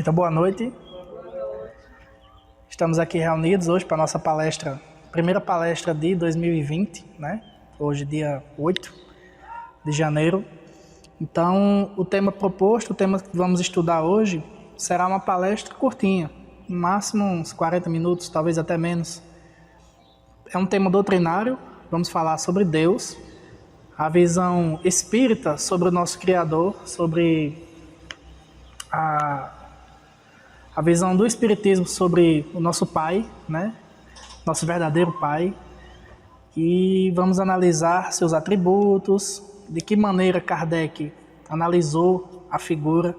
Então, boa noite. Estamos aqui reunidos hoje para a nossa palestra, primeira palestra de 2020, né? Hoje, dia 8 de janeiro. Então, o tema proposto, o tema que vamos estudar hoje, será uma palestra curtinha, no máximo uns 40 minutos, talvez até menos. É um tema doutrinário, vamos falar sobre Deus, a visão espírita sobre o nosso Criador, sobre a visão do Espiritismo sobre o nosso Pai, né? Nosso verdadeiro Pai. E vamos analisar seus atributos, de que maneira Kardec analisou a figura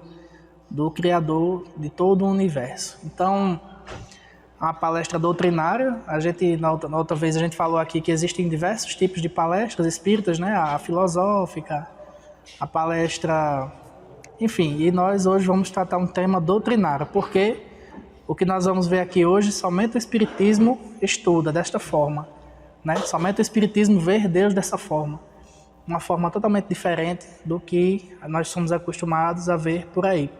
do Criador de todo o universo. Então, a palestra doutrinária, na outra vez a gente falou aqui que existem diversos tipos de palestras espíritas, né? A filosófica, a palestra, enfim, e nós hoje vamos tratar um tema doutrinário, porque o que nós vamos ver aqui hoje, somente o Espiritismo estuda desta forma, né? Somente o Espiritismo vê Deus dessa forma, uma forma totalmente diferente do que nós somos acostumados a ver por aí.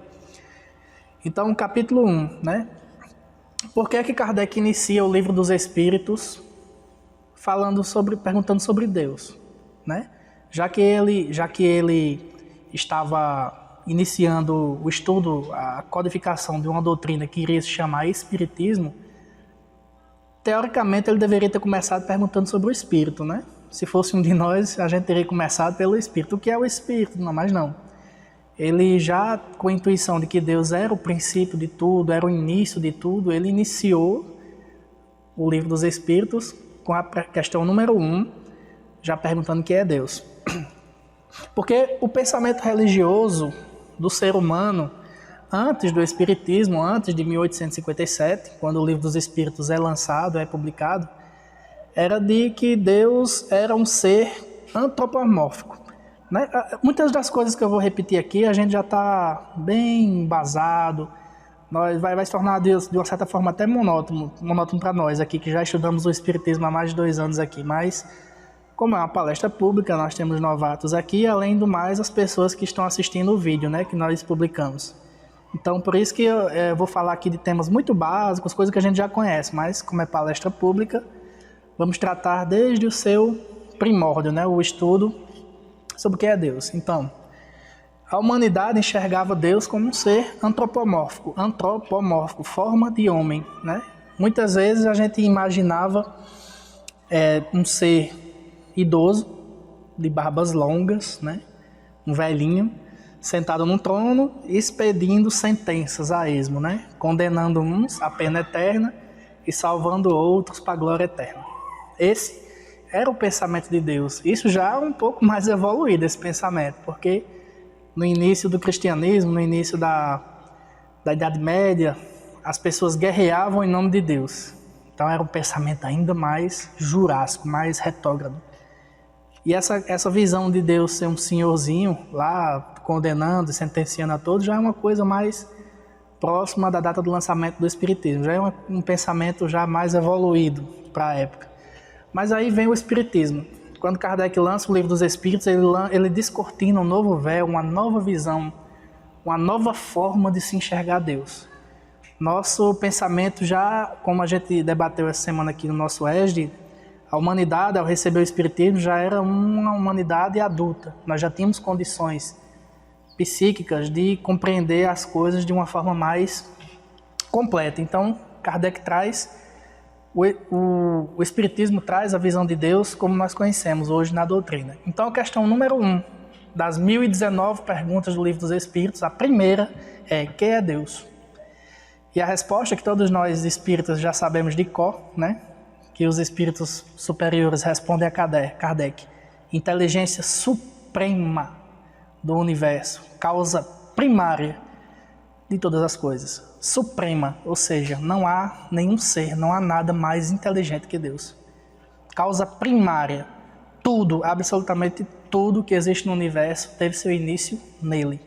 Então, capítulo 1, né? Por que Kardec inicia o Livro dos Espíritos perguntando sobre Deus, né? Já que ele estava iniciando o estudo, a codificação de uma doutrina que iria se chamar Espiritismo, teoricamente ele deveria ter começado perguntando sobre o Espírito, né? Se fosse um de nós, a gente teria começado pelo Espírito. O que é o Espírito? Não, mas não. Ele já, com a intuição de que Deus era o princípio de tudo, era o início de tudo, ele iniciou o Livro dos Espíritos com a questão número 1, já perguntando o que é Deus. Porque o pensamento religioso do ser humano, antes do Espiritismo, antes de 1857, quando o Livro dos Espíritos é lançado, é publicado, era de que Deus era um ser antropomórfico. Né? Muitas das coisas que eu vou repetir aqui, a gente já está bem embasado, vai se tornar de uma certa forma até monótono para nós aqui, que já estudamos o Espiritismo há mais de 2 anos aqui, mas como é uma palestra pública, nós temos novatos aqui, além do mais as pessoas que estão assistindo o vídeo, né, que nós publicamos. Então, por isso que eu vou falar aqui de temas muito básicos, coisas que a gente já conhece, mas como é palestra pública, vamos tratar desde o seu primórdio, né, o estudo sobre o que é Deus. Então, a humanidade enxergava Deus como um ser antropomórfico, forma de homem, né? Muitas vezes a gente imaginava um ser idoso, de barbas longas, né? Um velhinho, sentado num trono, expedindo sentenças a esmo, né? Condenando uns à pena eterna e salvando outros para a glória eterna. Esse era o pensamento de Deus. Isso já é um pouco mais evoluído, esse pensamento, porque no início do cristianismo, no início da Idade Média, as pessoas guerreavam em nome de Deus. Então era um pensamento ainda mais jurássico, mais retrógrado. E essa visão de Deus ser um senhorzinho lá, condenando e sentenciando a todos, já é uma coisa mais próxima da data do lançamento do Espiritismo. Já é um pensamento já mais evoluído para a época. Mas aí vem o Espiritismo. Quando Kardec lança o Livro dos Espíritos, ele descortina um novo véu, uma nova visão, uma nova forma de se enxergar Deus. Nosso pensamento já, como a gente debateu essa semana aqui no nosso ESD, a humanidade, ao receber o Espiritismo, já era uma humanidade adulta. Nós já tínhamos condições psíquicas de compreender as coisas de uma forma mais completa. Então, Kardec traz... O Espiritismo traz a visão de Deus como nós conhecemos hoje na doutrina. Então, a questão número 1 das 1019 perguntas do Livro dos Espíritos, a primeira é: quem é Deus? E a resposta que todos nós espíritas já sabemos de cor, né? Que os espíritos superiores respondem a Kardec: inteligência suprema do universo, causa primária de todas as coisas. Suprema, ou seja, não há nenhum ser, não há nada mais inteligente que Deus. Causa primária, tudo, absolutamente tudo que existe no universo teve seu início nele.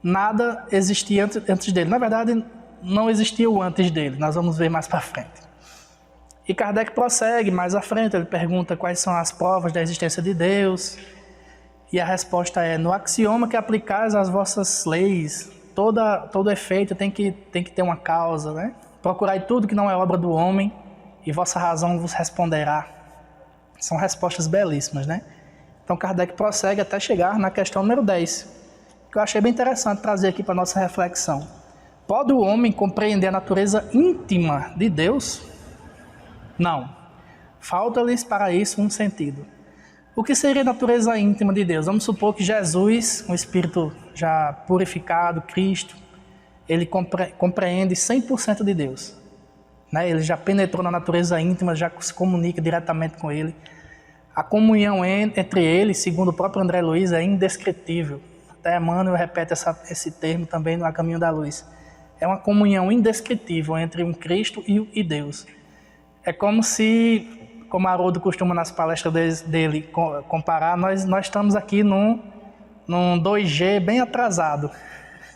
Nada existia antes dele. Na verdade, não existia o antes dele, nós vamos ver mais para frente. E Kardec prossegue mais à frente, ele pergunta quais são as provas da existência de Deus. E a resposta é: no axioma que aplicais às vossas leis, todo efeito tem que ter uma causa, né? Procurai tudo que não é obra do homem e vossa razão vos responderá. São respostas belíssimas, né? Então Kardec prossegue até chegar na questão número 10, que eu achei bem interessante trazer aqui para a nossa reflexão. Pode o homem compreender a natureza íntima de Deus? Não. Falta-lhes para isso um sentido. O que seria a natureza íntima de Deus? Vamos supor que Jesus, um espírito já purificado, Cristo, ele compreende 100% de Deus. Né? Ele já penetrou na natureza íntima, já se comunica diretamente com ele. A comunhão entre eles, segundo o próprio André Luiz, é indescritível. Até Emmanuel repete esse termo também no A Caminho da Luz. É uma comunhão indescritível entre um Cristo e Deus. É como se, como Haroldo costuma nas palestras dele comparar, nós estamos aqui num 2G bem atrasado,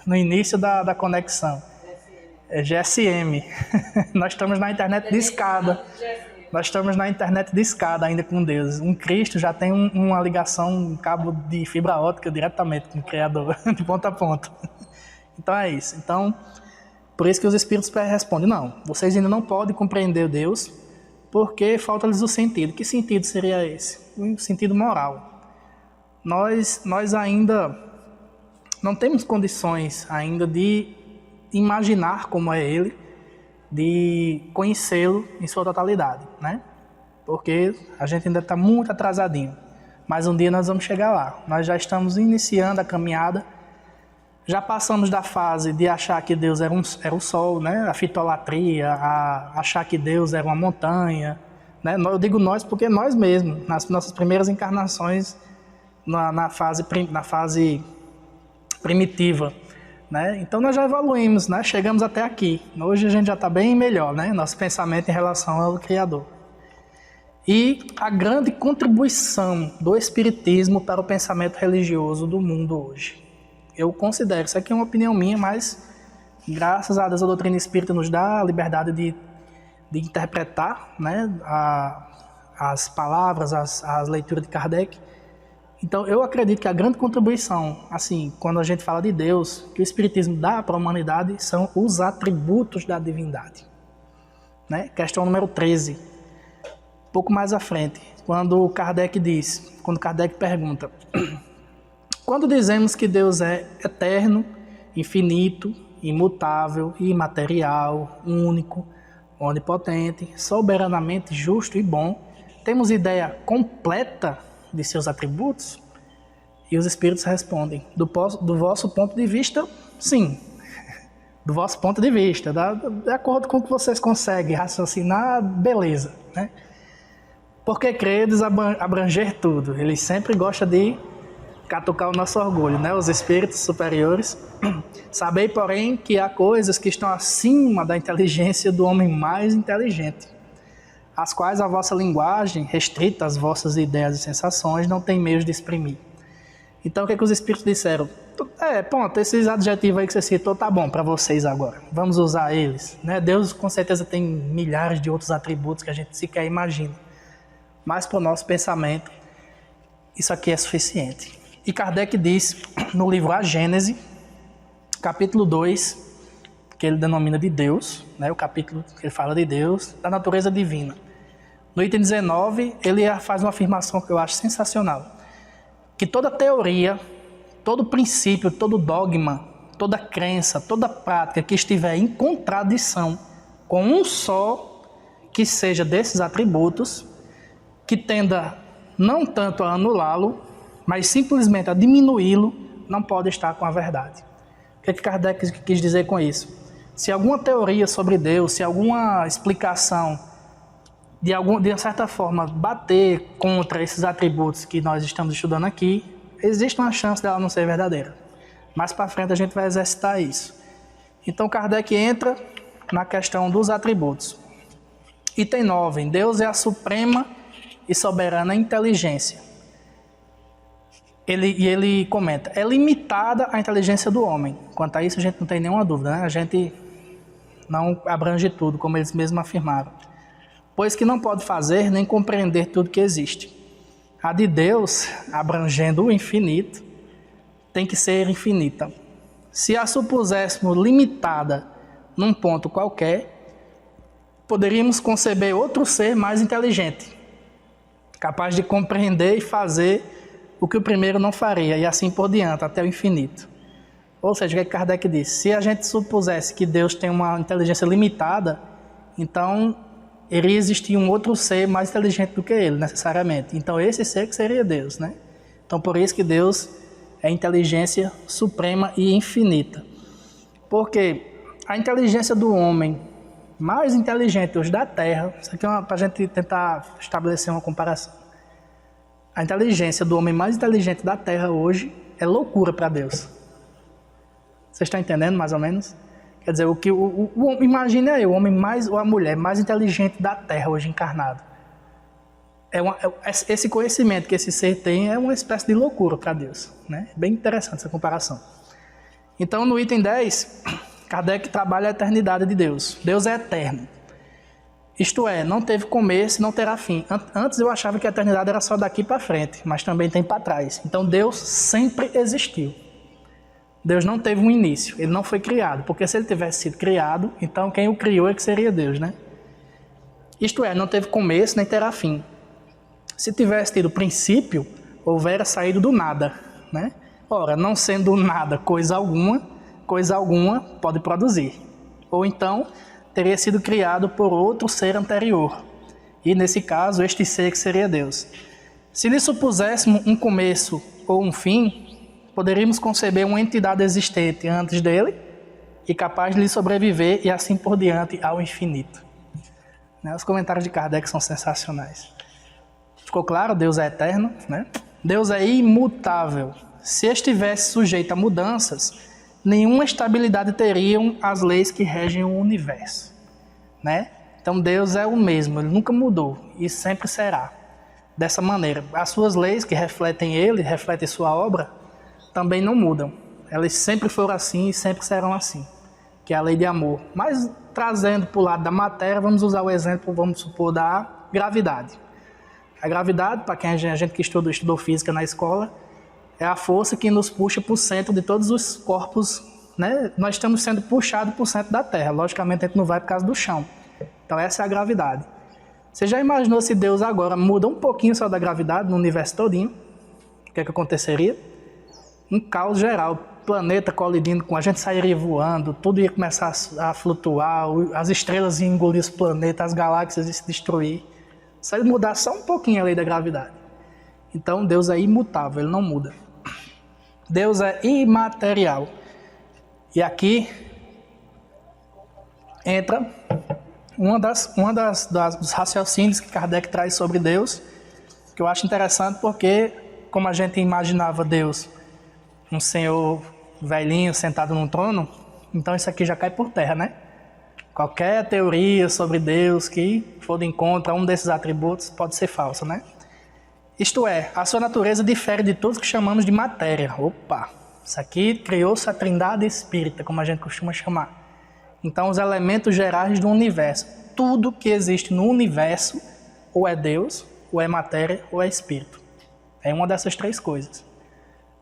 no início da conexão. É GSM. Nós estamos na internet de escada. Nós estamos na internet de escada ainda com Deus. Um Cristo já tem uma ligação, um cabo de fibra óptica diretamente com o Criador, de ponta a ponta. Então é isso. Então, por isso que os Espíritos respondem, não, vocês ainda não podem compreender Deus, porque falta-lhes o sentido. Que sentido seria esse? Um sentido moral. Nós ainda não temos condições ainda de imaginar como é Ele, de conhecê-lo em sua totalidade, né? Porque a gente ainda está muito atrasadinho. Mas um dia nós vamos chegar lá. Nós já estamos iniciando a caminhada. Já passamos da fase de achar que Deus era o sol, né? A fitolatria, achar que Deus era uma montanha. Né? Eu digo nós porque nós mesmos, nas nossas primeiras encarnações, na fase primitiva. Né? Então nós já evoluímos, né? Chegamos até aqui. Hoje a gente já está bem melhor, né? Nosso pensamento em relação ao Criador. E a grande contribuição do Espiritismo para o pensamento religioso do mundo hoje. Eu considero, isso aqui é uma opinião minha, mas graças a Deus a doutrina espírita nos dá a liberdade de interpretar, né? As palavras, as leituras de Kardec. Então, eu acredito que a grande contribuição, assim, quando a gente fala de Deus, que o Espiritismo dá para a humanidade, são os atributos da divindade. Né? Questão número 13. Pouco mais à frente, quando Kardec pergunta, quando dizemos que Deus é eterno, infinito, imutável, imaterial, único, onipotente, soberanamente justo e bom, temos ideia completa de seus atributos? E os Espíritos respondem, do vosso ponto de vista, sim. Do vosso ponto de vista, de acordo com o que vocês conseguem raciocinar, beleza. Né? Porque credes abranger tudo. Ele sempre gosta de catucar o nosso orgulho, né? Os Espíritos superiores. Sabei, porém, que há coisas que estão acima da inteligência do homem mais inteligente, as quais a vossa linguagem, restrita às vossas ideias e sensações, não tem meios de exprimir. Então, o que os Espíritos disseram? Ponto, esses adjetivos aí que você citou, tá bom para vocês agora. Vamos usar eles. Né? Deus, com certeza, tem milhares de outros atributos que a gente sequer imagina. Mas, para o nosso pensamento, isso aqui é suficiente. E Kardec diz, no livro A Gênese, capítulo 2, que ele denomina de Deus, né? O capítulo que ele fala de Deus, da natureza divina. No item 19, ele faz uma afirmação que eu acho sensacional. Que toda teoria, todo princípio, todo dogma, toda crença, toda prática que estiver em contradição com um só que seja desses atributos, que tenda não tanto a anulá-lo, mas simplesmente a diminuí-lo, não pode estar com a verdade. O que Kardec quis dizer com isso? Se alguma teoria sobre Deus, se alguma explicação de uma certa forma bater contra esses atributos que nós estamos estudando aqui, existe uma chance dela não ser verdadeira. Mais para frente a gente vai exercitar isso. Então Kardec entra na questão dos atributos. Item 9. Deus é a suprema e soberana inteligência. Ele comenta, é limitada a inteligência do homem. Quanto a isso a gente não tem nenhuma dúvida, né? A gente não abrange tudo, como eles mesmos afirmaram. Pois que não pode fazer nem compreender tudo que existe. A de Deus, abrangendo o infinito, tem que ser infinita. Se a supuséssemos limitada num ponto qualquer, poderíamos conceber outro ser mais inteligente, capaz de compreender e fazer o que o primeiro não faria, e assim por diante, até o infinito. Ou seja, o que Kardec disse? Se a gente supusesse que Deus tem uma inteligência limitada, então iria existir um outro ser mais inteligente do que ele, necessariamente. Então esse ser que seria Deus, né? Então por isso que Deus é inteligência suprema e infinita. Porque a inteligência do homem mais inteligente hoje da Terra, isso aqui é para a gente tentar estabelecer uma comparação. A inteligência do homem mais inteligente da Terra hoje é loucura para Deus. Vocês estão entendendo mais ou menos? Quer dizer, imagine aí, o homem mais, ou a mulher mais inteligente da Terra hoje encarnado. Esse conhecimento que esse ser tem é uma espécie de loucura para Deus, né? Bem interessante essa comparação. Então, no item 10, Kardec trabalha a eternidade de Deus. Deus é eterno. Isto é, não teve começo e não terá fim. Antes eu achava que a eternidade era só daqui para frente, mas também tem para trás. Então, Deus sempre existiu. Deus não teve um início, ele não foi criado, porque se ele tivesse sido criado, então quem o criou é que seria Deus, né? Isto é, não teve começo nem terá fim. Se tivesse tido princípio, houvera saído do nada, né? Ora, não sendo nada coisa alguma pode produzir. Ou então, teria sido criado por outro ser anterior. E nesse caso, este ser que seria Deus. Se lhe supuséssemos um começo ou um fim, poderíamos conceber uma entidade existente antes dele e capaz de lhe sobreviver e assim por diante ao infinito. Os comentários de Kardec são sensacionais. Ficou claro? Deus é eterno, né? Deus é imutável. Se estivesse sujeito a mudanças, nenhuma estabilidade teriam as leis que regem o universo, né? Então Deus é o mesmo, ele nunca mudou e sempre será dessa maneira. As suas leis que refletem ele, refletem sua obra, também não mudam. Elas sempre foram assim e sempre serão assim, que é a lei de amor. Mas trazendo para o lado da matéria, vamos usar o exemplo, vamos supor, da gravidade. A gravidade, para quem a gente que estudou física na escola, é a força que nos puxa para o centro de todos os corpos, né? Nós estamos sendo puxados para o centro da Terra. Logicamente, a gente não vai por causa do chão. Então, essa é a gravidade. Você já imaginou se Deus agora muda um pouquinho só da gravidade no universo todinho? O que aconteceria? Um caos geral. O planeta colidindo com a gente, sairia voando, tudo ia começar a flutuar, as estrelas iam engolir os planetas, as galáxias iam se destruir. Se ele mudar só um pouquinho a lei da gravidade. Então, Deus é imutável, ele não muda. Deus é imaterial. E aqui entra dos raciocínios que Kardec traz sobre Deus, que eu acho interessante porque, como a gente imaginava Deus, um senhor velhinho sentado num trono, então isso aqui já cai por terra, né? Qualquer teoria sobre Deus que for de encontro a um desses atributos pode ser falsa, né? Isto é, a sua natureza difere de tudo que chamamos de matéria. Opa! Isso aqui criou-se a trindade espírita, como a gente costuma chamar. Então, os elementos gerais do universo. Tudo que existe no universo ou é Deus, ou é matéria, ou é espírito. É uma dessas três coisas.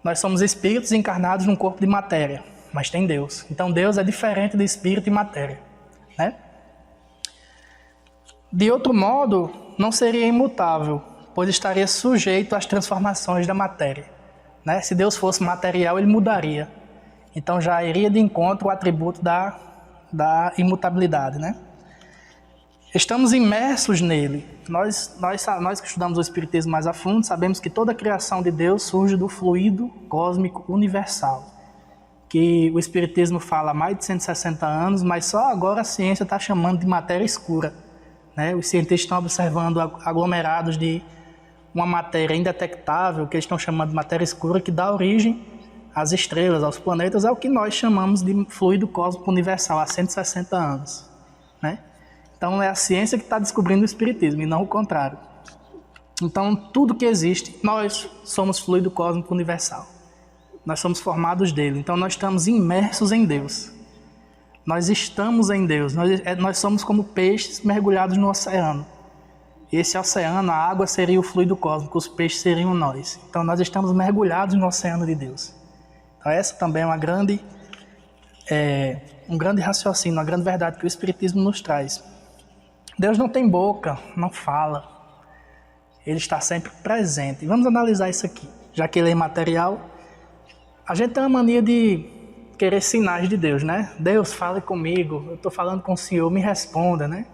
Nós somos espíritos encarnados num corpo de matéria, mas tem Deus. Então, Deus é diferente de espírito e matéria, né? De outro modo, não seria imutável, pois estaria sujeito às transformações da matéria, né? Se Deus fosse material, ele mudaria. Então já iria de encontro o atributo da imutabilidade, né? Estamos imersos nele. Nós que estudamos o Espiritismo mais a fundo, sabemos que toda a criação de Deus surge do fluido cósmico universal, que o Espiritismo fala há mais de 160 anos, mas só agora a ciência está chamando de matéria escura, né? Os cientistas estão observando aglomerados de uma matéria indetectável, que eles estão chamando de matéria escura, que dá origem às estrelas, aos planetas, é o que nós chamamos de fluido cósmico universal há 160 anos, né? Então é a ciência que está descobrindo o Espiritismo e não o contrário. Então tudo que existe, nós somos fluido cósmico universal. Nós somos formados dele, então nós estamos imersos em Deus. Nós estamos em Deus, nós somos como peixes mergulhados no oceano. Esse oceano, a água seria o fluido cósmico, os peixes seriam nós. Então nós estamos mergulhados no oceano de Deus. Então essa também é uma grande um grande raciocínio, uma grande verdade que o Espiritismo nos traz. Deus não tem boca, não fala. Ele está sempre presente. E vamos analisar isso aqui. Já que ele é imaterial, a gente tem uma mania de querer sinais de Deus, né? Deus, fale comigo, eu estou falando com o Senhor, me responda, né?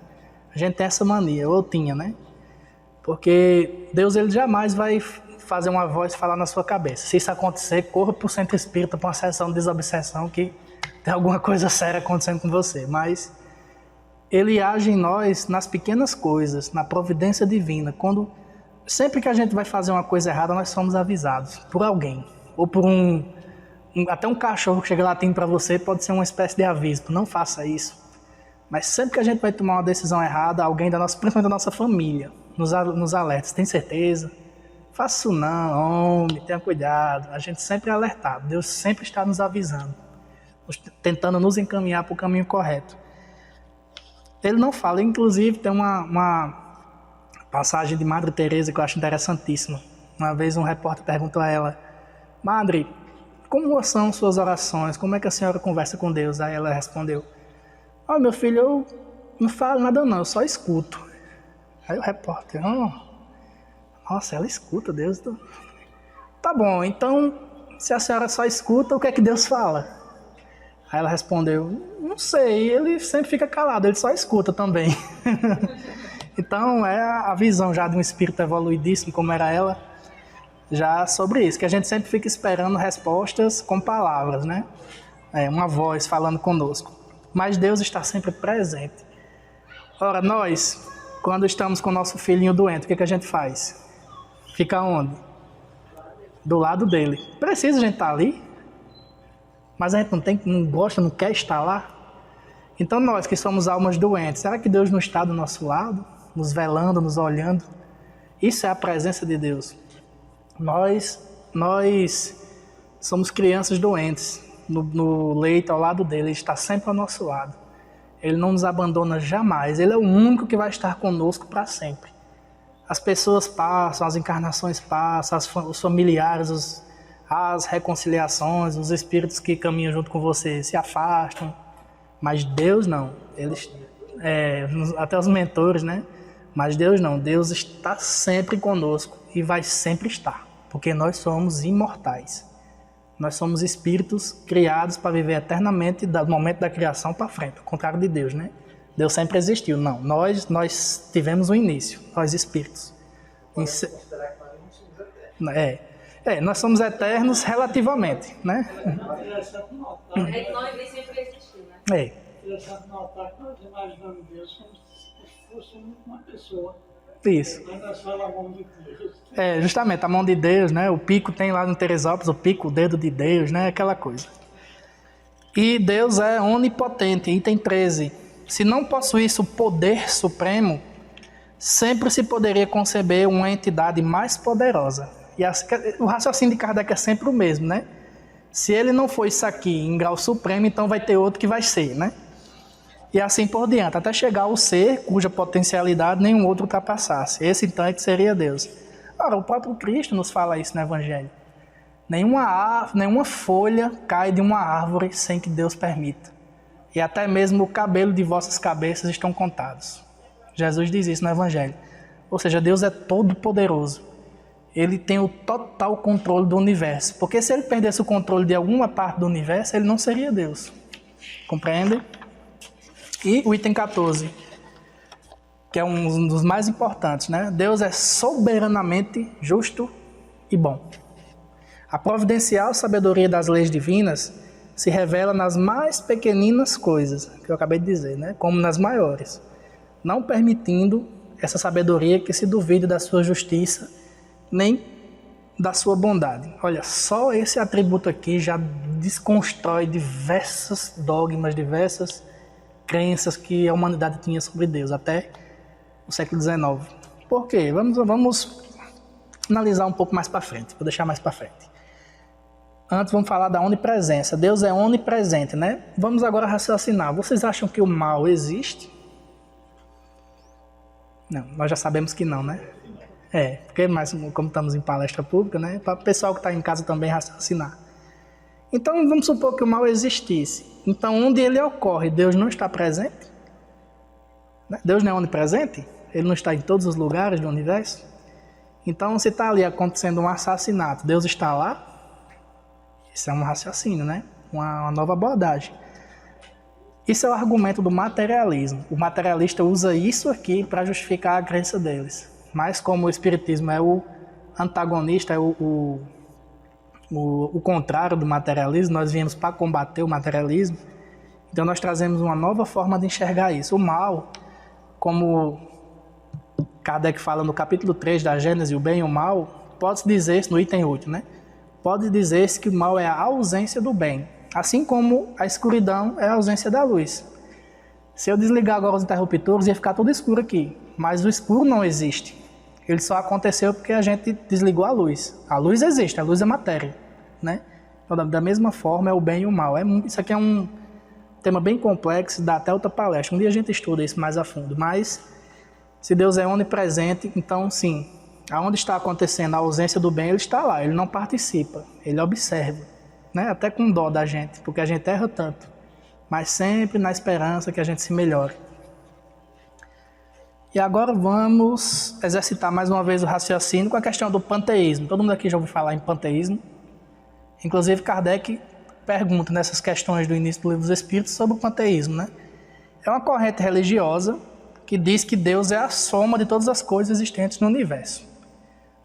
A gente tem essa mania, ou tinha, né? Porque Deus, ele jamais vai fazer uma voz falar na sua cabeça. Se isso acontecer, corra para o centro espírita, para uma sessão de desobsessão, que tem alguma coisa séria acontecendo com você. Mas ele age em nós nas pequenas coisas, na providência divina. Sempre que a gente vai fazer uma coisa errada, nós somos avisados por alguém. Ou por até um cachorro que chega latindo para você pode ser uma espécie de aviso. Não faça isso. Mas sempre que a gente vai tomar uma decisão errada, alguém principalmente da nossa família, nos alerta. Tem certeza? Faça isso não, homem, tenha cuidado. A gente sempre é alertado. Deus sempre está nos avisando, tentando nos encaminhar para o caminho correto. Ele não fala. Inclusive, tem uma passagem de Madre Teresa que eu acho interessantíssima. Uma vez um repórter perguntou a ela: Madre, como são suas orações? Como é que a senhora conversa com Deus? Aí ela respondeu: meu filho, eu não falo nada não, eu só escuto. Aí o repórter: nossa, ela escuta Deus. Tá bom, então, se a senhora só escuta, o que é que Deus fala? Aí ela respondeu: não sei, ele sempre fica calado, ele só escuta também. Então, é a visão já de um espírito evoluidíssimo, como era ela, já sobre isso, que a gente sempre fica esperando respostas com palavras, né? Uma voz falando conosco. Mas Deus está sempre presente. Ora, nós, quando estamos com o nosso filhinho doente, o que a gente faz? Fica onde? Do lado dele. Precisa a gente estar ali? Mas a gente não gosta, não quer estar lá? Então nós que somos almas doentes, será que Deus não está do nosso lado? Nos velando, nos olhando? Isso é a presença de Deus. Nós somos crianças doentes. No leito, ao lado dele, ele está sempre ao nosso lado. Ele não nos abandona jamais. Ele é o único que vai estar conosco para sempre. As pessoas passam, as encarnações passam, os familiares, as reconciliações, os espíritos que caminham junto com você se afastam. Mas Deus não. Até os mentores, né? Mas Deus não. Deus está sempre conosco e vai sempre estar. Porque nós somos imortais. Nós somos espíritos criados para viver eternamente do momento da criação para frente. Ao contrário de Deus, né? Deus sempre existiu. Não, nós tivemos um início, nós espíritos. Nós somos eternos relativamente, né? Nós nem sempre existiu, né? Interessante notar que nós imaginamos Deus como se fosse uma pessoa. Isso. Mas nós falamos a mão de Deus. Justamente, a mão de Deus, né? O pico tem lá no Teresópolis, o pico, o dedo de Deus, né? Aquela coisa. E Deus é onipotente, item 13. Se não possuísse o poder supremo, sempre se poderia conceber uma entidade mais poderosa. E o raciocínio de Kardec é sempre o mesmo, né? Se ele não for isso aqui em grau supremo, então vai ter outro que vai ser, né? E assim por diante, até chegar ao ser cuja potencialidade nenhum outro ultrapassasse. Esse então é que seria Deus. Ora, o próprio Cristo nos fala isso no Evangelho. Nenhuma folha cai de uma árvore sem que Deus permita. E até mesmo o cabelo de vossas cabeças estão contados. Jesus diz isso no Evangelho. Ou seja, Deus é todo poderoso. Ele tem o total controle do universo. Porque se ele perdesse o controle de alguma parte do universo, ele não seria Deus. Compreende? E o item 14, que é um dos mais importantes, né? Deus é soberanamente justo e bom. A providencial sabedoria das leis divinas se revela nas mais pequeninas coisas, que eu acabei de dizer, né? Como nas maiores, não permitindo essa sabedoria que se duvide da sua justiça, nem da sua bondade. Olha, só esse atributo aqui já desconstrói diversos dogmas, diversas crenças que a humanidade tinha sobre Deus, até o século XIX. Por quê? Vamos analisar um pouco mais para frente, vou deixar mais para frente. Antes vamos falar da onipresença. Deus é onipresente, né? Vamos agora raciocinar. Vocês acham que o mal existe? Não, nós já sabemos que não, né? Porque mais como estamos em palestra pública, né? Para o pessoal que está em casa também raciocinar. Então, vamos supor que o mal existisse. Então, onde ele ocorre, Deus não está presente? Deus não é onipresente? Ele não está em todos os lugares do universo? Então, se está ali acontecendo um assassinato, Deus está lá? Isso é um raciocínio, né? Uma nova abordagem. Isso é o argumento do materialismo. O materialista usa isso aqui para justificar a crença deles. Mas como o espiritismo é o antagonista, é o contrário do materialismo, nós viemos para combater o materialismo, então nós trazemos uma nova forma de enxergar isso. O mal, como Kardec fala no capítulo 3 da Gênese, o bem e o mal, pode-se dizer, no item 8, né? Pode dizer-se que o mal é a ausência do bem, assim como a escuridão é a ausência da luz. Se eu desligar agora os interruptores, ia ficar tudo escuro aqui, mas o escuro não existe. Ele só aconteceu porque a gente desligou a luz. A luz existe, a luz é matéria, né? Então, da mesma forma, é o bem e o mal. Isso aqui é um tema bem complexo, dá até outra palestra. Um dia a gente estuda isso mais a fundo. Mas, se Deus é onipresente, então, sim, aonde está acontecendo a ausência do bem, ele está lá. Ele não participa, ele observa, né? Até com dó da gente, porque a gente erra tanto. Mas sempre na esperança que a gente se melhore. E agora vamos exercitar mais uma vez o raciocínio com a questão do panteísmo. Todo mundo aqui já ouviu falar em panteísmo. Inclusive Kardec pergunta nessas questões do início do Livro dos Espíritos sobre o panteísmo, né? É uma corrente religiosa que diz que Deus é a soma de todas as coisas existentes no universo.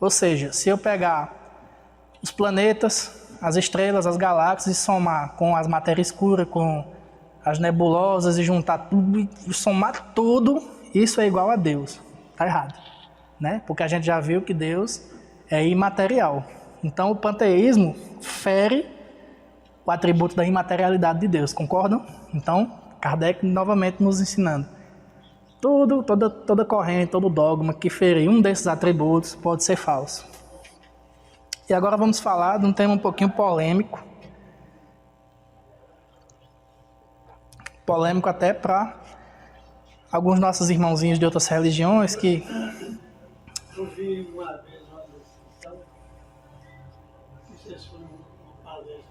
Ou seja, se eu pegar os planetas, as estrelas, as galáxias e somar com as matérias escuras, com as nebulosas e juntar tudo e somar tudo, isso é igual a Deus. Está errado, né? Porque a gente já viu que Deus é imaterial. Então o panteísmo fere o atributo da imaterialidade de Deus, concordam? Então, Kardec novamente nos ensinando. Toda corrente, todo dogma que ferir um desses atributos pode ser falso. E agora vamos falar de um tema um pouquinho polêmico. Polêmico até para alguns nossos irmãozinhos de outras religiões que... Eu vi uma vez uma discussão, não sei se foi uma palestra,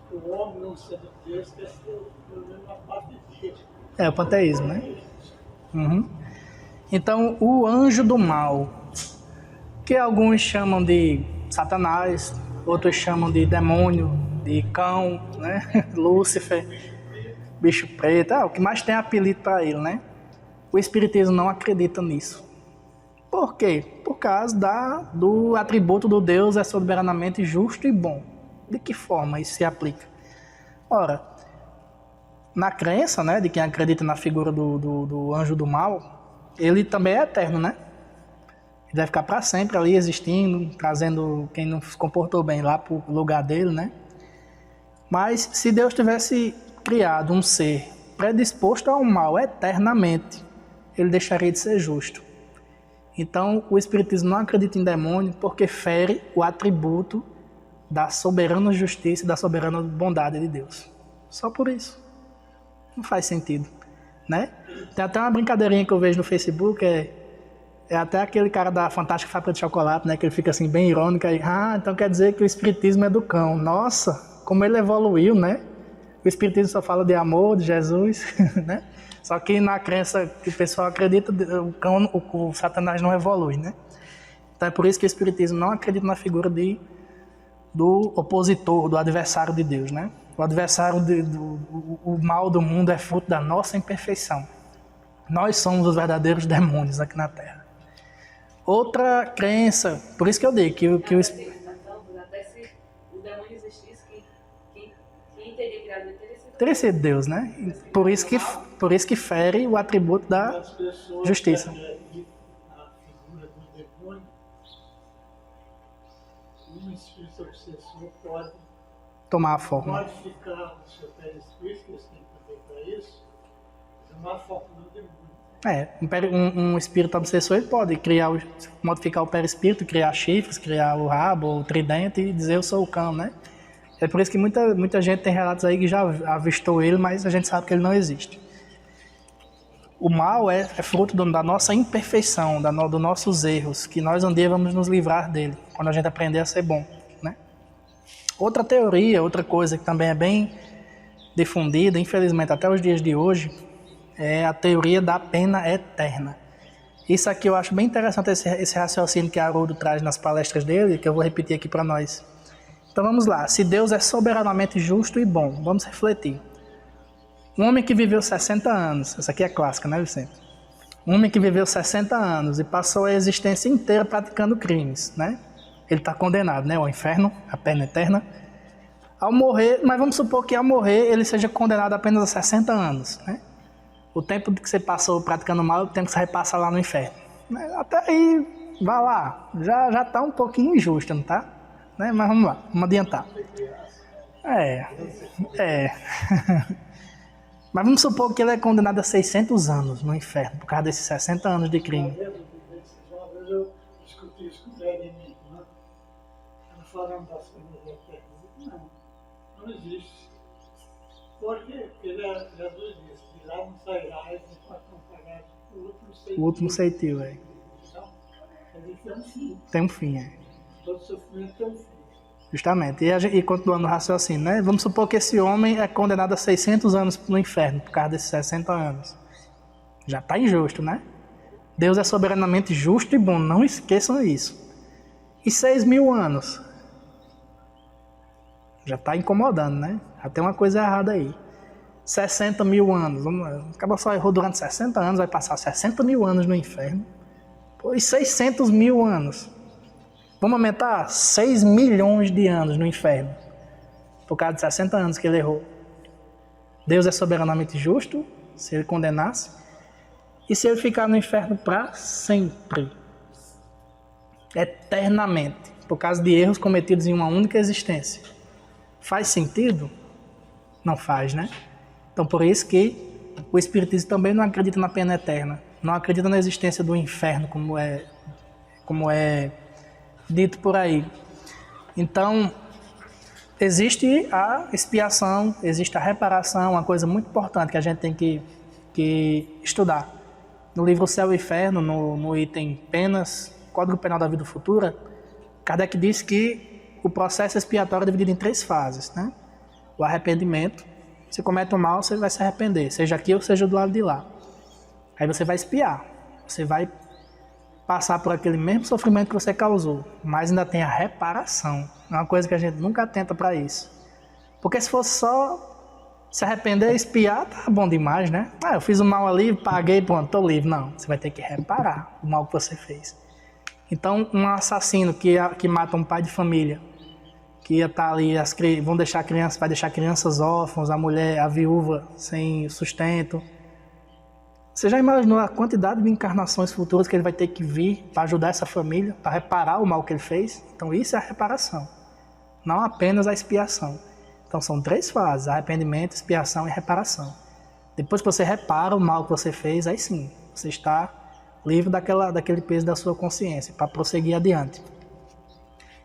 que o homem não sendo Deus quer ser pelo menos uma parte dele. É o panteísmo, né? Uhum. Então, o anjo do mal, que alguns chamam de Satanás, outros chamam de demônio, de cão, né? Lúcifer, bicho preto, o que mais tem apelido para ele, né? O Espiritismo não acredita nisso. Por quê? Por causa do atributo do Deus é soberanamente justo e bom. De que forma isso se aplica? Ora, na crença, né, de quem acredita na figura do anjo do mal, ele também é eterno, né? Ele deve ficar para sempre ali existindo, trazendo quem não se comportou bem lá para o lugar dele, né? Mas se Deus tivesse criado um ser predisposto ao mal eternamente, ele deixaria de ser justo. Então, o Espiritismo não acredita em demônio porque fere o atributo da soberana justiça e da soberana bondade de Deus. Só por isso. Não faz sentido, né? Tem até uma brincadeirinha que eu vejo no Facebook, é até aquele cara da Fantástica Fábrica de Chocolate, né? Que ele fica assim bem irônico aí. Então quer dizer que o Espiritismo é do cão. Nossa, como ele evoluiu, né? O Espiritismo só fala de amor, de Jesus, né? Só que na crença que o pessoal acredita, o Satanás não evolui, né? Então é por isso que o Espiritismo não acredita na figura do opositor, do adversário de Deus, né? O adversário, o mal do mundo é fruto da nossa imperfeição. Nós somos os verdadeiros demônios aqui na Terra. Outra crença, por isso que eu digo que o até se o demônio existisse, quem teria criado ele teria sido Deus, né? Por isso que fere o atributo da justiça. A figura do demônio, um espírito obsessor pode tomar a forma. modificar o seu perispírito, que eles têm poder para isso, tomar a forma do demônio. Um espírito obsessor ele pode modificar o perispírito, criar chifres, criar o rabo, o tridente e dizer eu sou o cão, né? É por isso que muita gente tem relatos aí que já avistou ele, mas a gente sabe que ele não existe. O mal é fruto da nossa imperfeição, dos nossos erros, que nós um dia vamos nos livrar dele, quando a gente aprender a ser bom, né? Outra teoria, outra coisa que também é bem difundida, infelizmente até os dias de hoje, é a teoria da pena eterna. Isso aqui eu acho bem interessante, esse raciocínio que Haroldo traz nas palestras dele, que eu vou repetir aqui para nós. Então vamos lá, se Deus é soberanamente justo e bom, vamos refletir. Um homem que viveu 60 anos, essa aqui é clássica, né, Vicente? Um homem que viveu 60 anos e passou a existência inteira praticando crimes, né? Ele está condenado, né, ao inferno, à pena eterna. Ao morrer, mas vamos supor que ao morrer ele seja condenado apenas a 60 anos, né? O tempo que você passou praticando mal, o tempo que você vai passar lá no inferno. Até aí, vá lá, já está um pouquinho injusto, não está? Né? Mas vamos lá, vamos adiantar. Mas vamos supor que ele é condenado a 600 anos no inferno, por causa desses 60 anos de crime. Uma vez eu discuti isso com o Zé de mim, né? Ela falando das coisas eternas. Não existe. Porque Jesus disse, de lá não sairás enquanto não pagares o último ceitil. Então, ele tem um fim. Tem um fim, é. Todo sofrimento tem um fim. Justamente. E continuando o raciocínio, né? Vamos supor que esse homem é condenado a 600 anos no inferno, por causa desses 60 anos. Já está injusto, né? Deus é soberanamente justo e bom, não esqueçam isso. E 6.000 anos? Já está incomodando, né? Já tem uma coisa errada aí. 60.000 anos. Acaba só errou durante 60 anos, vai passar 60.000 anos no inferno. Pô, e 600.000 anos? Vamos aumentar 6 milhões de anos no inferno. Por causa de 60 anos que ele errou. Deus é soberanamente justo, se ele condenasse. E se ele ficar no inferno para sempre. Eternamente. Por causa de erros cometidos em uma única existência. Faz sentido? Não faz, né? Então por isso que o Espiritismo também não acredita na pena eterna. Não acredita na existência do inferno, como é dito por aí. Então, existe a expiação, existe a reparação, uma coisa muito importante que a gente tem que estudar. No livro Céu e Inferno, no item Penas, Código Penal da Vida Futura, Kardec diz que o processo expiatório é dividido em 3 fases, né? O arrependimento, você comete um mal, você vai se arrepender, seja aqui ou seja do lado de lá. Aí você vai expiar, você vai passar por aquele mesmo sofrimento que você causou, mas ainda tem a reparação. É uma coisa que a gente nunca atenta para isso. Porque se fosse só se arrepender e expiar, tá bom demais, né? Eu fiz o mal ali, paguei, pronto, tô livre. Não, você vai ter que reparar o mal que você fez. Então, um assassino que mata um pai de família, que ia estar ali, vai deixar crianças órfãos, a mulher, a viúva sem sustento. Você já imaginou a quantidade de encarnações futuras que ele vai ter que vir para ajudar essa família, para reparar o mal que ele fez? Então isso é a reparação, não apenas a expiação. Então são 3 fases, arrependimento, expiação e reparação. Depois que você repara o mal que você fez, aí sim, você está livre daquele peso da sua consciência, para prosseguir adiante.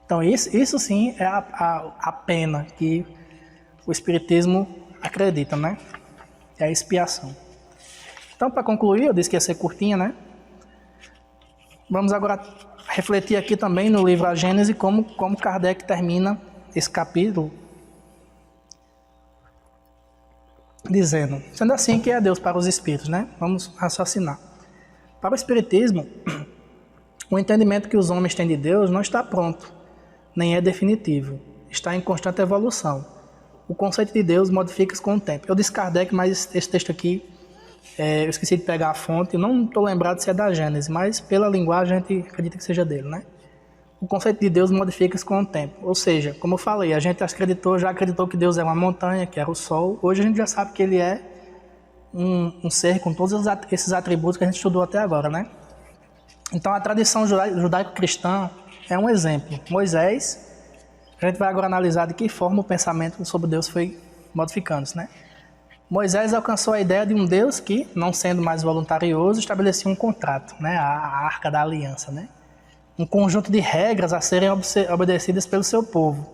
Então isso sim é a pena que o Espiritismo acredita, né? É a expiação. Então, para concluir, eu disse que ia ser curtinha, né? Vamos agora refletir aqui também no livro A Gênese como Kardec termina esse capítulo dizendo, sendo assim que é Deus para os espíritos, né? Vamos raciocinar. Para o Espiritismo, o entendimento que os homens têm de Deus não está pronto, nem é definitivo, está em constante evolução. O conceito de Deus modifica-se com o tempo. Eu disse Kardec, mas esse texto aqui, eu esqueci de pegar a fonte, não estou lembrado se é da Gênese, mas pela linguagem a gente acredita que seja dele, né? O conceito de Deus modifica-se com o tempo. Ou seja, como eu falei, a gente já acreditou que Deus é uma montanha, que era o sol. Hoje a gente já sabe que ele é um ser com todos esses atributos que a gente estudou até agora, né? Então a tradição judaico-cristã é um exemplo. Moisés, a gente vai agora analisar de que forma o pensamento sobre Deus foi modificando-se, né? Moisés alcançou a ideia de um Deus que, não sendo mais voluntarioso, estabelecia um contrato, né? A Arca da Aliança, né? Um conjunto de regras a serem obedecidas pelo seu povo.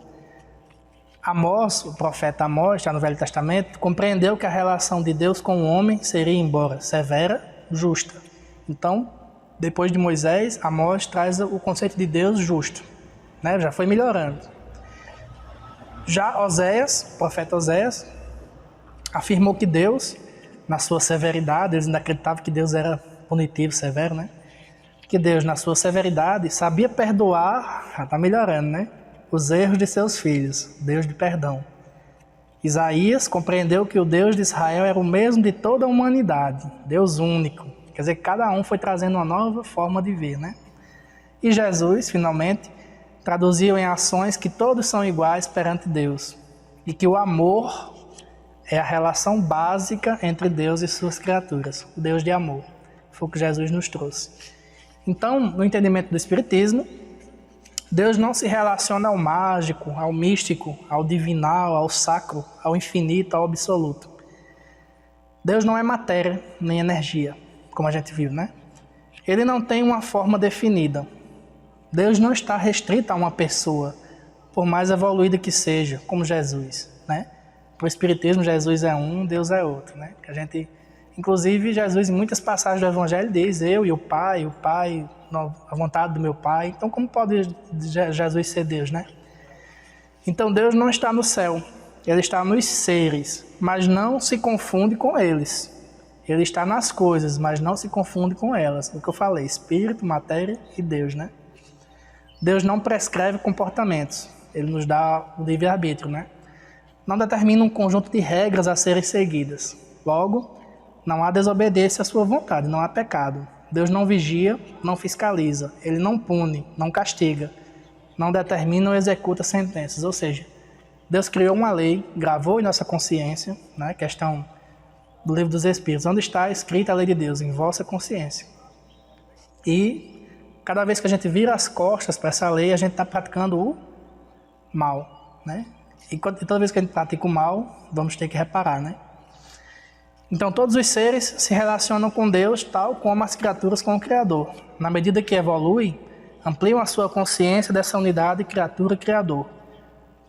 Amós, o profeta Amós, está no Velho Testamento, compreendeu que a relação de Deus com o homem seria, embora severa, justa. Então, depois de Moisés, Amós traz o conceito de Deus justo, né? Já foi melhorando. Já Oséias, o profeta Oséias, afirmou que Deus, na sua severidade, eles ainda acreditavam que Deus era punitivo, severo, né? Que Deus, na sua severidade, sabia perdoar, já está melhorando, né? Os erros de seus filhos, Deus de perdão. Isaías compreendeu que o Deus de Israel era o mesmo de toda a humanidade, Deus único. Quer dizer, cada um foi trazendo uma nova forma de ver, né? E Jesus, finalmente, traduziu em ações que todos são iguais perante Deus. E que o amor é a relação básica entre Deus e suas criaturas. O Deus de amor. Foi o que Jesus nos trouxe. Então, no entendimento do Espiritismo, Deus não se relaciona ao mágico, ao místico, ao divinal, ao sacro, ao infinito, ao absoluto. Deus não é matéria nem energia, como a gente viu, né? Ele não tem uma forma definida. Deus não está restrito a uma pessoa, por mais evoluída que seja, como Jesus, né? Para o Espiritismo, Jesus é um, Deus é outro, né? Que a gente, inclusive, Jesus, em muitas passagens do Evangelho, diz: eu e o Pai, a vontade do meu Pai. Então, como pode Jesus ser Deus, né? Então, Deus não está no céu, Ele está nos seres, mas não se confunde com eles. Ele está nas coisas, mas não se confunde com elas. O que eu falei, espírito, matéria e Deus, né? Deus não prescreve comportamentos, Ele nos dá o livre-arbítrio, né? Não determina um conjunto de regras a serem seguidas. Logo, não há desobediência à sua vontade, não há pecado. Deus não vigia, não fiscaliza, Ele não pune, não castiga, não determina ou executa sentenças. Ou seja, Deus criou uma lei, gravou em nossa consciência, né? Questão do Livro dos Espíritos, onde está escrita a lei de Deus, em vossa consciência. E cada vez que a gente vira as costas para essa lei, a gente está praticando o mal, né? E toda vez que a gente pratica o mal, vamos ter que reparar, né? Então, todos os seres se relacionam com Deus, tal como as criaturas com o Criador. Na medida que evoluem, ampliam a sua consciência dessa unidade criatura-criador.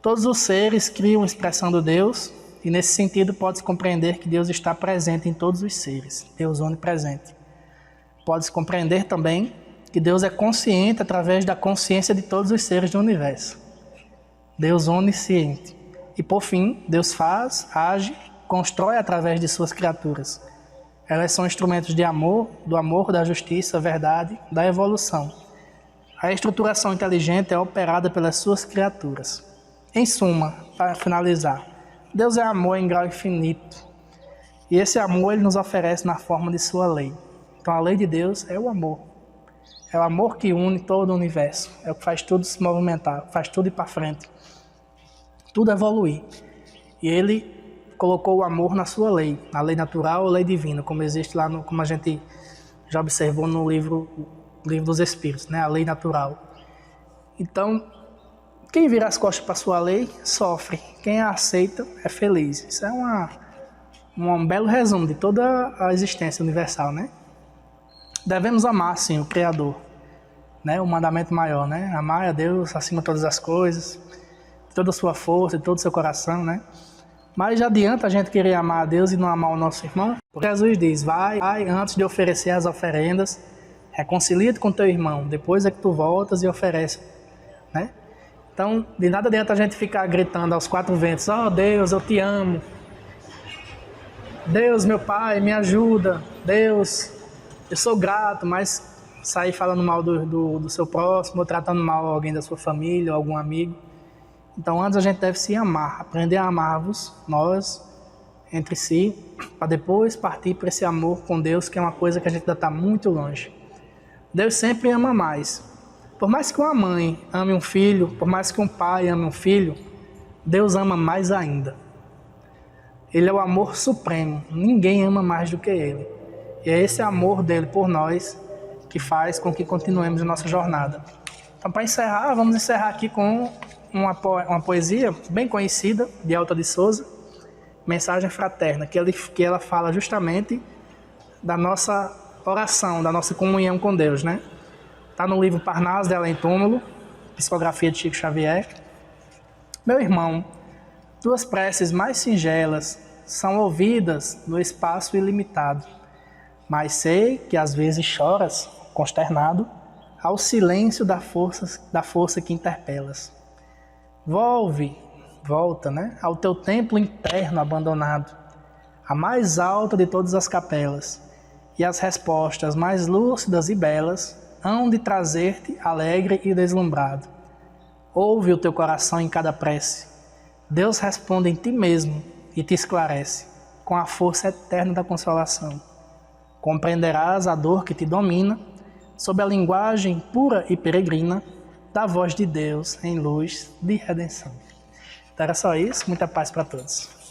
Todos os seres criam expressando Deus, e nesse sentido pode-se compreender que Deus está presente em todos os seres, Deus onipresente. Pode-se compreender também que Deus é consciente através da consciência de todos os seres do universo. Deus onisciente. E por fim, Deus faz, age, constrói através de suas criaturas. Elas são instrumentos de amor, do amor, da justiça, verdade, da evolução. A estruturação inteligente é operada pelas suas criaturas. Em suma, para finalizar, Deus é amor em grau infinito. E esse amor Ele nos oferece na forma de sua lei. Então a lei de Deus é o amor. É o amor que une todo o universo. É o que faz tudo se movimentar, faz tudo ir para frente. Tudo evoluir. E Ele colocou o amor na sua lei, na lei natural ou lei divina, como existe lá, como a gente já observou no livro dos Espíritos, né? A lei natural. Então, quem vira as costas para a sua lei, sofre. Quem a aceita, é feliz. Isso é um belo resumo de toda a existência universal, né? Devemos amar, sim, o Criador, né? O mandamento maior, né? Amar a Deus acima de todas as coisas, de toda a sua força, de todo o seu coração, né? Mas já adianta a gente querer amar a Deus e não amar o nosso irmão? Porque Jesus diz: vai antes de oferecer as oferendas, reconcilia-te com teu irmão, depois é que tu voltas e oferece, né? Então, de nada adianta a gente ficar gritando aos quatro ventos: ó Deus, eu te amo. Deus, meu Pai, me ajuda. Deus, eu sou grato, mas sair falando mal do seu próximo, ou tratando mal alguém da sua família, ou algum amigo. Então, antes a gente deve se amar, aprender a amar-vos, nós, entre si, para depois partir para esse amor com Deus, que é uma coisa que a gente ainda está muito longe. Deus sempre ama mais. Por mais que uma mãe ame um filho, por mais que um pai ame um filho, Deus ama mais ainda. Ele é o amor supremo, ninguém ama mais do que Ele. E é esse amor dele por nós que faz com que continuemos a nossa jornada. Então, para encerrar, vamos encerrar aqui com uma poesia bem conhecida, de Alta de Souza, Mensagem Fraterna, que ela fala justamente da nossa oração, da nossa comunhão com Deus, né? Está no livro Parnaso de Além Túmulo, psicografia de Chico Xavier. Meu irmão, tuas preces mais singelas são ouvidas no espaço ilimitado, mas sei que às vezes choras, consternado, ao silêncio da força que interpelas. Volve Volta, né, ao teu templo interno abandonado, a mais alta de todas as capelas, e as respostas mais lúcidas e belas hão de trazer-te alegre e deslumbrado. Ouve o teu coração em cada prece. Deus responde em ti mesmo e te esclarece, com a força eterna da consolação. Compreenderás a dor que te domina, sob a linguagem pura e peregrina da voz de Deus em luz de redenção. Então era só isso, muita paz para todos.